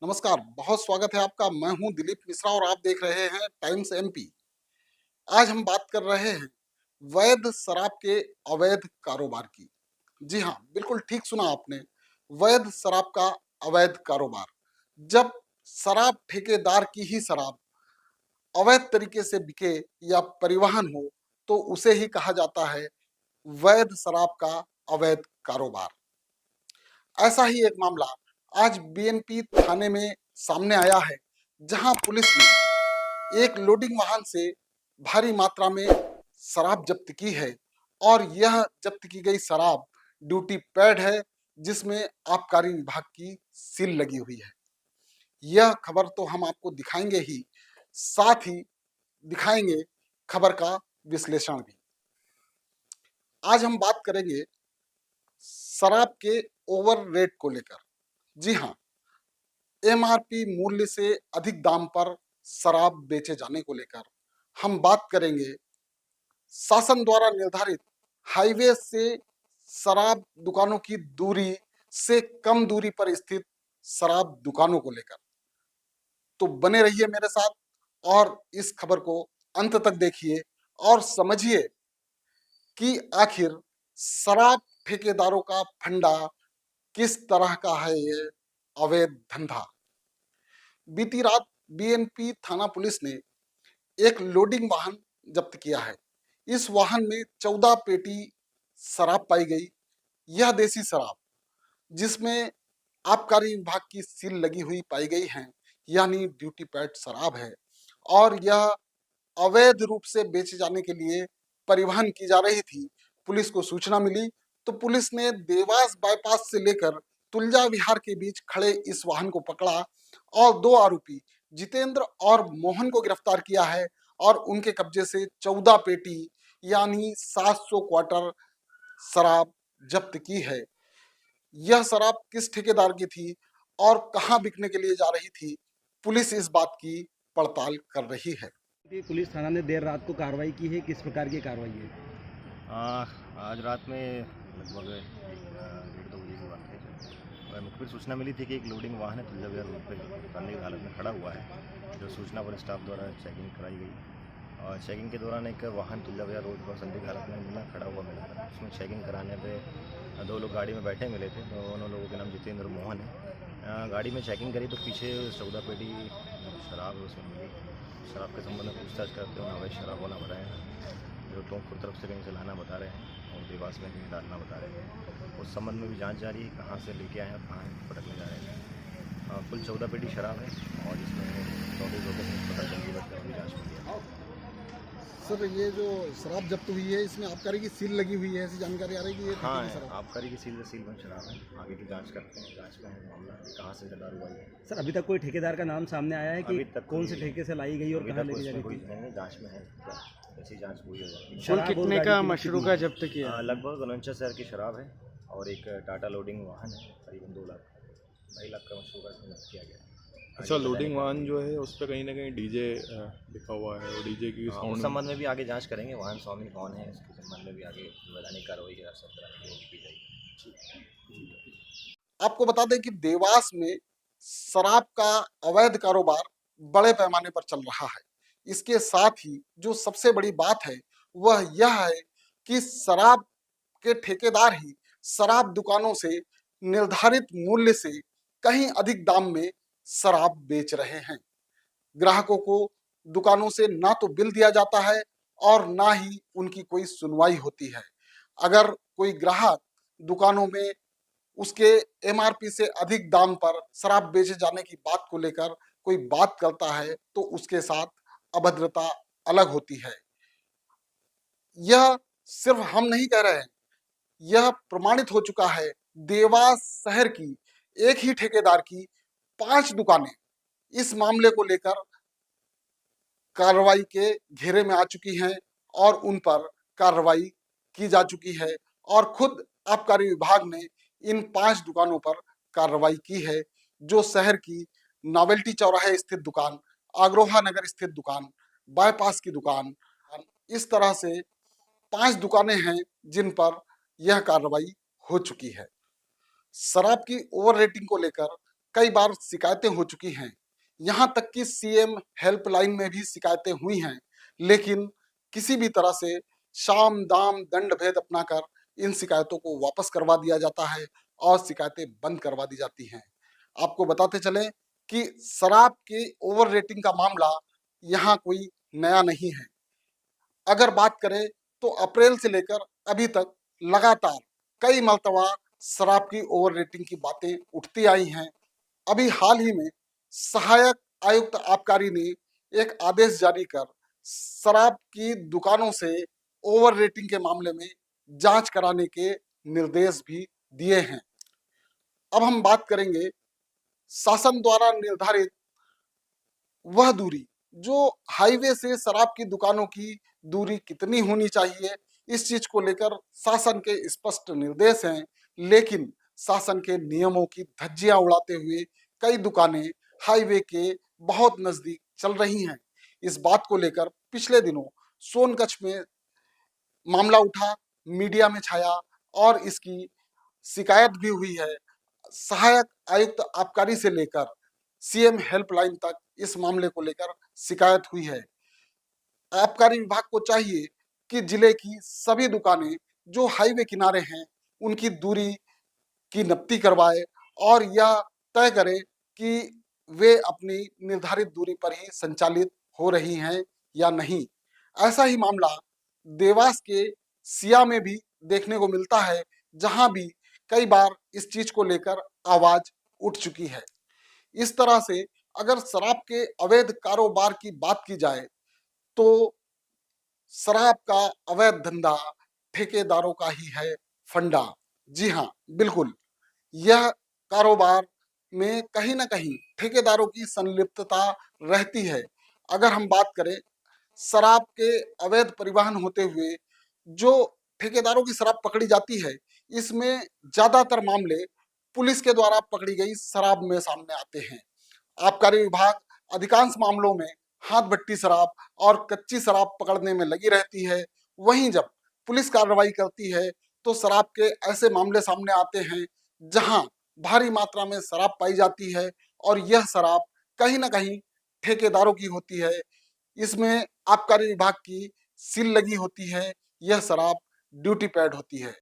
नमस्कार, बहुत स्वागत है आपका। मैं हूं दिलीप मिश्रा और आप देख रहे हैं टाइम्स एमपी। आज हम बात कर रहे हैं वैध शराब के अवैध कारोबार की। जी हाँ, बिल्कुल ठीक सुना आपने। वैध शराब का अवैध कारोबार। जब शराब ठेकेदार की ही शराब अवैध तरीके से बिके या परिवहन हो, तो उसे ही कहा जाता है वैध शराब का अवैध कारोबार। ऐसा ही एक मामला आज बीएनपी थाने में सामने आया है, जहां पुलिस ने एक लोडिंग वाहन से भारी मात्रा में शराब जब्त की है। और यह जब्त की गई शराब ड्यूटी पैड है, जिसमें आबकारी विभाग की सील लगी हुई है। यह खबर तो हम आपको दिखाएंगे ही, साथ ही दिखाएंगे खबर का विश्लेषण भी। आज हम बात करेंगे शराब के ओवर रेट को लेकर। जी हाँ, एमआरपी मूल्य से अधिक दाम पर शराब बेचे जाने को लेकर हम बात करेंगे। शासन द्वारा निर्धारित हाईवे से शराब दुकानों की दूरी से कम दूरी पर स्थित शराब दुकानों को लेकर। तो बने रहिए मेरे साथ और इस खबर को अंत तक देखिए और समझिए कि आखिर शराब ठेकेदारों का फंडा किस तरह का है, ये अवैध धंधा। बीती रात बीएनपी थाना पुलिस ने एक लोडिंग वाहन जब्त किया है। इस वाहन में 14 पेटी शराब पाई गई। यह देसी शराब, जिसमें आबकारी विभाग की सील लगी हुई पाई गई है, यानी ड्यूटी पैड शराब है। और यह अवैध रूप से बेचे जाने के लिए परिवहन की जा रही थी। पुलिस को सूचना मिली तो पुलिस ने देवास बाईपास से लेकर तुलजा विहार के बीच खड़े इस वाहन को पकड़ा और दो आरोपी जितेंद्र और मोहन को गिरफ्तार किया है। और उनके कब्जे से 14 पेटी यानी 700 क्वार्टर शराब जब्त की है। यह शराब किस ठेकेदार की थी और कहां बिकने के लिए जा रही थी, पुलिस इस बात की पड़ताल कर रही है। पुलिस थाना ने देर रात को कार्रवाई की है, किस प्रकार की कार्रवाई है? आ, आज रात में लगभग 1:30-2 बजे की बात है। और मुखबिर सूचना मिली थी कि एक लोडिंग वाहन है तुलजा विहार रोड पर संदिग्ध हालत में खड़ा हुआ है। जो सूचना पर स्टाफ द्वारा चेकिंग कराई गई और चेकिंग के दौरान एक वाहन तुलजा विहार रोड पर संदिग्ध हालत में मिला खड़ा हुआ मिला था। उसमें चेकिंग कराने पे दो लोग गाड़ी में बैठे मिले थे। दोनों लोगों के नाम जितेंद्र और मोहन है। गाड़ी में चेकिंग करी तो पीछे 14 पेटी शराब उसमें मिली। शराब के संबंध में पूछताछ करते हुए अवैध शराब होना बताया, जो टोंकपुर तरफ से कहीं से लाना बता रहे हैं और देवास में कहीं डालना बता रहे हैं। उस संबंध में भी जांच जारी है, कहाँ से लेके आए हैं और कहाँ पटकने जा रहे हैं। कुल 14 पेटी शराब है और इसमें 24 लोगों ने पता चल की जाँच में लिया। सर, ये जो शराब जब्त हुई है, इसमें आबकारी की सील लगी हुई है, ऐसी जानकारी आ रही है कि ये हाँ ठेके की है, शराब। आबकारी की सीलबंद शराब है। आगे की जाँच करते हैं, जाँच में है मामला कहाँ से दारू हुआ है। सर, अभी तक कोई ठेकेदार का नाम सामने आया है कि अभी तक कौन से ठेके से लाई गई और अभी कहाँ तक लेके जा उसमें रही कोई थी? है, जाँच में है। ऐसी जाँच पूरी हो जाएगी। कुल शराब और कितने गाड़ी का की कीमत मशरूका कितनी है? जब्त किया है? लगभग 49,000 की शराब है और एक टाटा लोडिंग वाहन है, करीबन 2 लाख 2.5 लाख का मशरूका इसमें जब्त किया गया। अच्छा, लोडिंग वाहन जो है उस पर कहीं ना कहीं डीजे लिखा हुआ है और डीजे की उस साउंड संबंध में भी आगे जांच करेंगे। वाहन स्वामी कौन है इसके संबंध में भी आगे वैधानिक कार्रवाई की जाएगी। आपको बता दें कि देवास में शराब का अवैध कारोबार बड़े पैमाने पर चल रहा है। इसके साथ ही जो सबसे बड़ी बात है वह यह है कि शराब के ठेकेदार ही शराब दुकानों से निर्धारित मूल्य से कहीं अधिक दाम में शराब बेच रहे हैं। ग्राहकों को दुकानों से ना तो बिल दिया जाता है और ना ही उनकी कोई सुनवाई होती है। अगर कोई ग्राहक दुकानों में उसके एमआरपी से अधिक दाम पर शराब बेचे जाने की बात को लेकर कोई बात करता है, तो उसके साथ अभद्रता अलग होती है। यह सिर्फ हम नहीं कह रहे हैं, यह प्रमाणित हो चुका है। देवास शहर की एक ही ठेकेदार की 5 दुकानें इस मामले को लेकर कार्रवाई के घेरे में आ चुकी हैं और उन पर कार्रवाई की जा चुकी है। और खुद आबकारी विभाग ने इन 5 दुकानों पर कार्रवाई की है, जो शहर की नॉवेल्टी चौराहे स्थित दुकान, आग्रोहा नगर स्थित दुकान, बाईपास की दुकान, इस तरह से 5 दुकानें हैं जिन पर यह कार्रवाई हो चुकी है। शराब की ओवर रेटिंग को लेकर कई बार शिकायतें हो चुकी हैं। यहाँ तक कि सीएम हेल्पलाइन में भी शिकायतें हुई हैं, लेकिन किसी भी तरह से साम दाम दंड भेद अपनाकर इन शिकायतों को वापस करवा दिया जाता है और शिकायतें बंद करवा दी जाती हैं। आपको बताते चलें कि शराब की ओवर रेटिंग का मामला यहाँ कोई नया नहीं है। अगर बात करें तो अप्रैल से लेकर अभी तक लगातार कई मर्तबा शराब की ओवर रेटिंग की बातें उठती आई हैं। अभी हाल ही में सहायक आयुक्त आबकारी ने एक आदेश जारी कर शराब की दुकानों से ओवर रेटिंग के मामले में जांच कराने के निर्देश भी दिए हैं। अब हम बात करेंगे शासन द्वारा निर्धारित वह दूरी, जो हाईवे से शराब की दुकानों की दूरी कितनी होनी चाहिए, इस चीज को लेकर शासन के स्पष्ट निर्देश हैं, लेकिन शासन के नियमों की धज्जियां उड़ाते हुए कई दुकानें हाईवे के बहुत नजदीक चल रही हैं। इस बात को लेकर पिछले दिनों सोनकच्छ में मामला उठा, मीडिया में छाया और इसकी शिकायत भी हुई है। सहायक आयुक्त आबकारी से लेकर सीएम हेल्पलाइन तक इस मामले को लेकर शिकायत हुई है। आबकारी विभाग को चाहिए कि जिले की सभी दुकानें जो हाईवे किनारे हैं उनकी दूरी की नपती करवाए और यह तय करे कि वे अपनी निर्धारित दूरी पर ही संचालित हो रही हैं या नहीं। ऐसा ही मामला देवास के सिया में भी देखने को मिलता है, जहां भी कई बार इस चीज को लेकर आवाज उठ चुकी है। इस तरह से अगर शराब के अवैध कारोबार की बात की जाए तो शराब का अवैध धंधा ठेकेदारों का ही है फंडा। जी हाँ, बिल्कुल, यह कारोबार में कहीं ना कहीं ठेकेदारों की संलिप्तता रहती है। अगर हम बात करें शराब के अवैध परिवहन होते हुए जो ठेकेदारों की शराब पकड़ी जाती है, इसमें ज्यादातर मामले पुलिस के द्वारा पकड़ी गई शराब में सामने आते हैं। आबकारी विभाग अधिकांश मामलों में हाथ भट्टी शराब और कच्ची शराब पकड़ने में लगी रहती है। वहीं जब पुलिस कार्रवाई करती है तो शराब के ऐसे मामले सामने आते हैं जहां भारी मात्रा में शराब पाई जाती है और यह शराब कहीं ना कहीं ठेकेदारों की होती है। इसमें आबकारी विभाग की सील लगी होती है, यह शराब ड्यूटी पेड होती है।